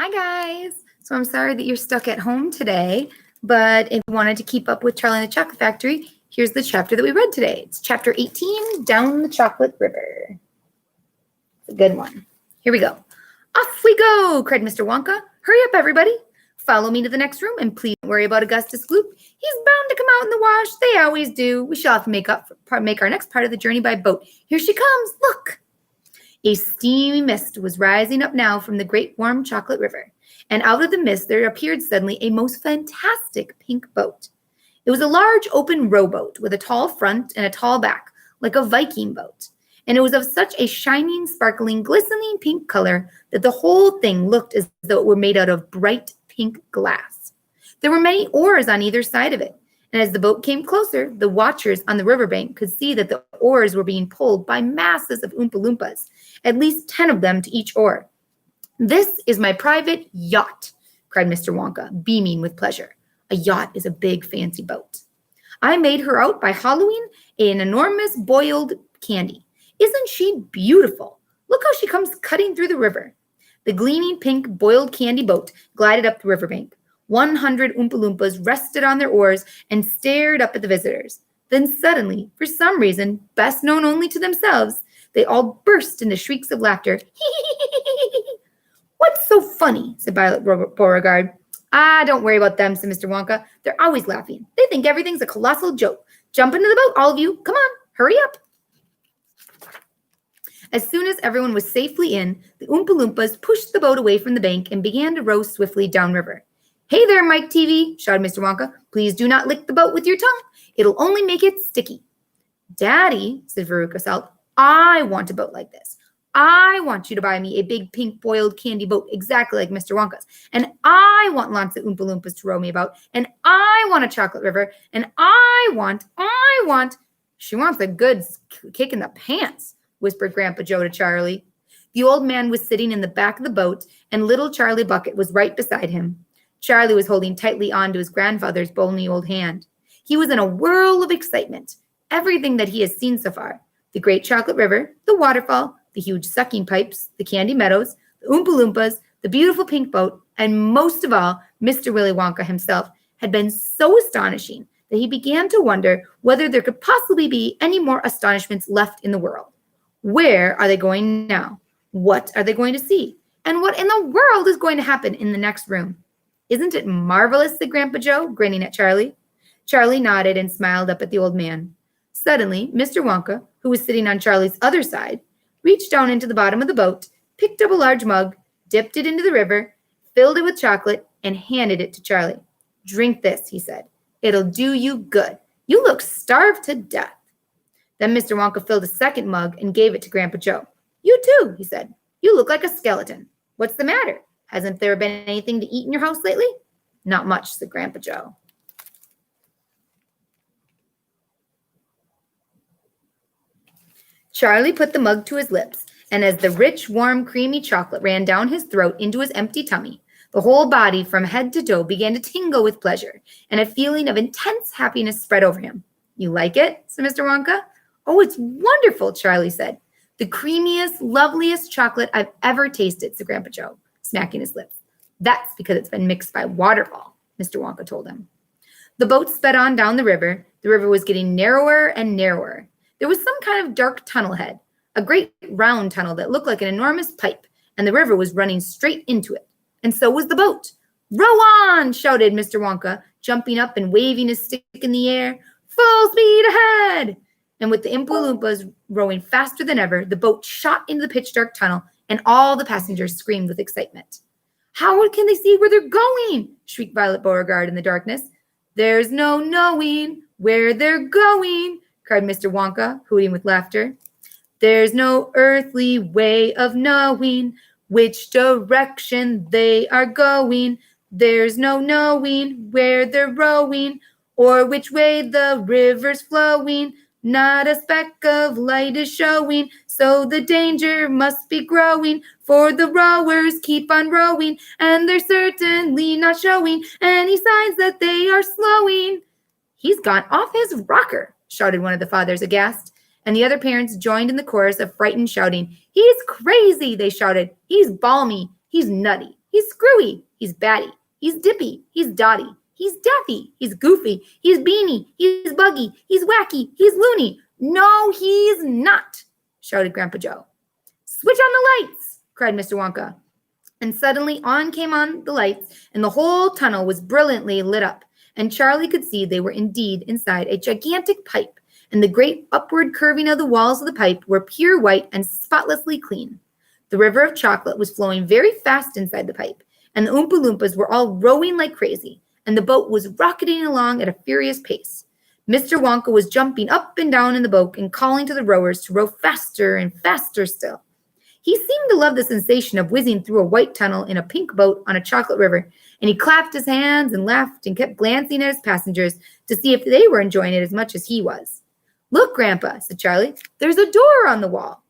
Hi, guys. So I'm sorry that you're stuck at home today, but if you wanted to keep up with Charlie and the Chocolate Factory, here's the chapter that we read today. It's chapter 18, Down the Chocolate River. It's a good one. Here we go. Off we go, cried Mr. Wonka. Hurry up, everybody. Follow me to the next room, and please don't worry about Augustus Gloop. He's bound to come out in the wash. They always do. We shall have to make our next part of the journey by boat. Here she comes. Look. A steamy mist was rising up now from the great warm chocolate river, and out of the mist there appeared suddenly a most fantastic pink boat. It was a large open rowboat with a tall front and a tall back, like a Viking boat, and it was of such a shining, sparkling, glistening pink color that the whole thing looked as though it were made out of bright pink glass. There were many oars on either side of it, and as the boat came closer, the watchers on the riverbank could see that the oars were being pulled by masses of Oompa Loompas, at least 10 of them to each oar. This is my private yacht, cried Mr. Wonka, beaming with pleasure. A yacht is a big, fancy boat. I made her out by hollowing an enormous boiled candy. Isn't she beautiful? Look how she comes cutting through the river. The gleaming pink boiled candy boat glided up the riverbank. 100 Oompa Loompas rested on their oars and stared up at the visitors. Then suddenly, for some reason, best known only to themselves, they all burst into shrieks of laughter. What's so funny? Said Violet Beauregard. Don't worry about them, said Mr. Wonka. They're always laughing. They think everything's a colossal joke. Jump into the boat, all of you. Come on, hurry up. As soon as everyone was safely in, the Oompa Loompas pushed the boat away from the bank and began to row swiftly downriver. Hey there, Mike TV, shouted Mr. Wonka. Please do not lick the boat with your tongue. It'll only make it sticky. Daddy, said Veruca Salt, I want a boat like this. I want you to buy me a big pink boiled candy boat exactly like Mr. Wonka's. And I want lots of Oompa Loompas to row me about. And I want a chocolate river. And I want. She wants a good kick in the pants, whispered Grandpa Joe to Charlie. The old man was sitting in the back of the boat, and little Charlie Bucket was right beside him. Charlie was holding tightly on to his grandfather's bony old hand. He was in a whirl of excitement. Everything that he has seen so far, the great chocolate river, the waterfall, the huge sucking pipes, the candy meadows, the Oompa Loompas, the beautiful pink boat, and most of all, Mr. Willy Wonka himself, had been so astonishing that he began to wonder whether there could possibly be any more astonishments left in the world. Where are they going now? What are they going to see? And what in the world is going to happen in the next room? Isn't it marvelous, said Grandpa Joe, grinning at Charlie. Charlie nodded and smiled up at the old man. Suddenly, Mr. Wonka, who was sitting on Charlie's other side, reached down into the bottom of the boat, picked up a large mug, dipped it into the river, filled it with chocolate, and handed it to Charlie. Drink this, he said. It'll do you good. You look starved to death. Then Mr. Wonka filled a second mug and gave it to Grandpa Joe. You too, he said. You look like a skeleton. What's the matter? Hasn't there been anything to eat in your house lately? Not much, said Grandpa Joe. Charlie put the mug to his lips, and as the rich, warm, creamy chocolate ran down his throat into his empty tummy, the whole body from head to toe began to tingle with pleasure, and a feeling of intense happiness spread over him. You like it? Said Mr. Wonka. Oh, it's wonderful, Charlie said. The creamiest, loveliest chocolate I've ever tasted, said Grandpa Joe, smacking his lips. That's because it's been mixed by waterfall, Mr. Wonka told him. The boat sped on down the river. The river was getting narrower and narrower. There was some kind of dark tunnel head, a great round tunnel that looked like an enormous pipe, and the river was running straight into it. And so was the boat. Row on, shouted Mr. Wonka, jumping up and waving his stick in the air. Full speed ahead! And with the Oompa Loompas rowing faster than ever, the boat shot into the pitch-dark tunnel, and all the passengers screamed with excitement. How can they see where they're going? Shrieked Violet Beauregard in the darkness. There's no knowing where they're going, cried Mr. Wonka, hooting with laughter. There's no earthly way of knowing which direction they are going. There's no knowing where they're rowing or which way the river's flowing. Not a speck of light is showing, so the danger must be growing. For the rowers keep on rowing, and they're certainly not showing any signs that they are slowing. He's gone off his rocker, shouted one of the fathers aghast, and the other parents joined in the chorus of frightened shouting. He's crazy, they shouted. He's balmy. He's nutty. He's Screwy. He's Batty. He's Dippy. He's Dotty. He's Daffy. He's Goofy. He's Beanie. He's Buggy. He's Wacky. He's Loony. No, he's not, shouted Grandpa Joe. Switch on the lights, cried Mr. Wonka. And suddenly on came on the lights, and the whole tunnel was brilliantly lit up, and Charlie could see they were indeed inside a gigantic pipe, and the great upward curving of the walls of the pipe were pure white and spotlessly clean. The river of chocolate was flowing very fast inside the pipe, and the Oompa Loompas were all rowing like crazy, and the boat was rocketing along at a furious pace. Mr. Wonka was jumping up and down in the boat and calling to the rowers to row faster and faster still. He seemed to love the sensation of whizzing through a white tunnel in a pink boat on a chocolate river, and he clapped his hands and laughed and kept glancing at his passengers to see if they were enjoying it as much as he was. Look, Grandpa, said Charlie, there's a door on the wall.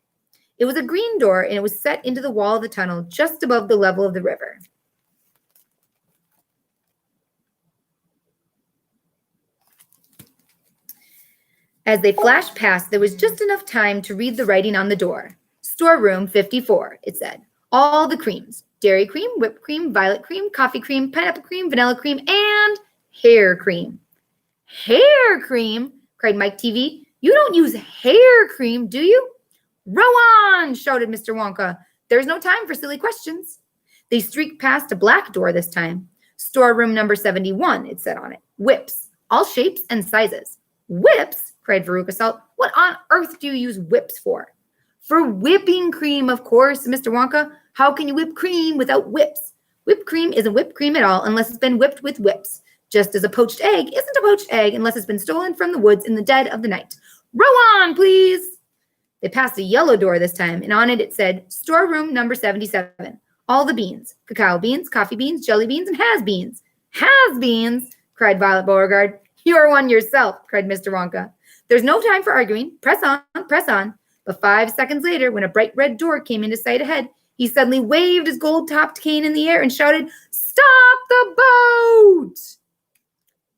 It was a green door, and it was set into the wall of the tunnel just above the level of the river. As they flashed past, there was just enough time to read the writing on the door. Storeroom 54, it said. All the creams. Dairy cream, whipped cream, violet cream, coffee cream, pineapple cream, vanilla cream, and hair cream. Hair cream, cried Mike TV. You don't use hair cream, do you? Row on, shouted Mr. Wonka. There's no time for silly questions. They streaked past a black door this time. Storeroom number 71, it said on it. Whips, all shapes and sizes. Whips, cried Veruca Salt. What on earth do you use whips for? For whipping cream, of course, Mr. Wonka. How can you whip cream without whips? Whipped cream isn't whipped cream at all unless it's been whipped with whips. Just as a poached egg isn't a poached egg unless it's been stolen from the woods in the dead of the night. Row on, please. They passed a yellow door this time, and on it said, Storeroom number 77. All the beans. Cacao beans, coffee beans, jelly beans, and has-beans. Has-beans, cried Violet Beauregard. You're one yourself, cried Mr. Wonka. There's no time for arguing. Press on, press on. But 5 seconds later, when a bright red door came into sight ahead, he suddenly waved his gold-topped cane in the air and shouted, Stop the boat!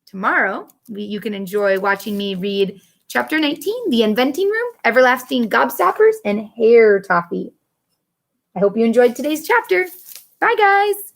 Tomorrow, you can enjoy watching me read Chapter 19, The Inventing Room, Everlasting Gobstoppers, and Hair Toffee. I hope you enjoyed today's chapter. Bye, guys.